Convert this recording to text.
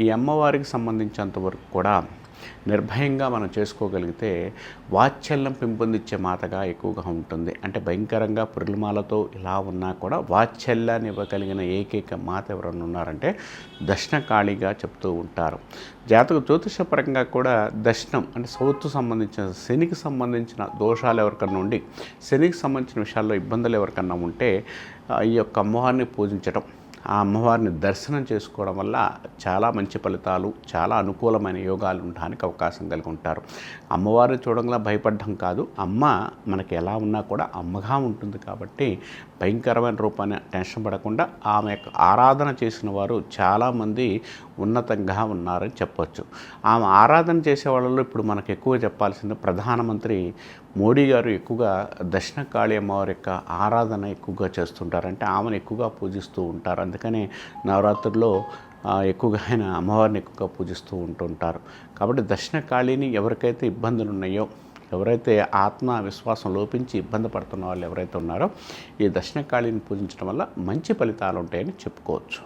ఈ అమ్మవారికి సంబంధించినంత వరకు కూడా నిర్భయంగా మనం చేసుకోగలిగితే వాత్సల్యం పెంపొందించే మాతగా ఎక్కువగా ఉంటుంది. అంటే భయంకరంగా పురుమాలతో ఇలా ఉన్నా కూడా వాత్సల్యాన్ని ఇవ్వగలిగిన ఏకైక మాత ఎవరన్నా ఉన్నారంటే దక్షిణకాళిగా చెప్తూ ఉంటారు. జాతక జ్యోతిషపరంగా కూడా దర్శనం అంటే సౌత్ సంబంధించిన శనికి సంబంధించిన దోషాలు ఎవరికన్నా ఉండి శనికి సంబంధించిన విషయాల్లో ఇబ్బందులు ఎవరికన్నా ఉంటే ఈ యొక్క అమ్మవారిని పూజించడం, ఆ అమ్మవారిని దర్శనం చేసుకోవడం వల్ల చాలా మంచి ఫలితాలు, చాలా అనుకూలమైన యోగాలు ఉండడానికి అవకాశం కలిగి ఉంటారు. అమ్మవారిని చూడంగా భయపడడం కాదు, అమ్మ మనకి ఎలా ఉన్నా కూడా అమ్మగా ఉంటుంది కాబట్టి భయంకరమైన రూపాన్ని టెన్షన్ పడకుండా ఆమె యొక్క ఆరాధన చేసిన వారు చాలామంది ఉన్నతంగా ఉన్నారని చెప్పొచ్చు. ఆమె ఆరాధన చేసే వాళ్ళలో ఇప్పుడు మనకు ఎక్కువ చెప్పాల్సింది ప్రధానమంత్రి మోడీ గారు ఎక్కువగా దక్షిణకాళి అమ్మవారి యొక్క ఆరాధన ఎక్కువగా చేస్తుంటారు. అంటే ఆమెను ఎక్కువగా పూజిస్తూ ఉంటారు. అందుకనే నవరాత్రుల్లో ఎక్కువగా ఆయన అమ్మవారిని ఎక్కువగా పూజిస్తూ ఉంటుంటారు. కాబట్టి దక్షిణకాళిని ఎవరికైతే ఇబ్బందులు ఉన్నాయో, ఎవరైతే ఆత్మవిశ్వాసం లోపించి ఇబ్బంది పడుతున్న వాళ్ళు ఎవరైతే ఉన్నారో ఈ దక్షిణకాళిని పూజించడం వల్ల మంచి ఫలితాలు ఉంటాయని చెప్పుకోవచ్చు.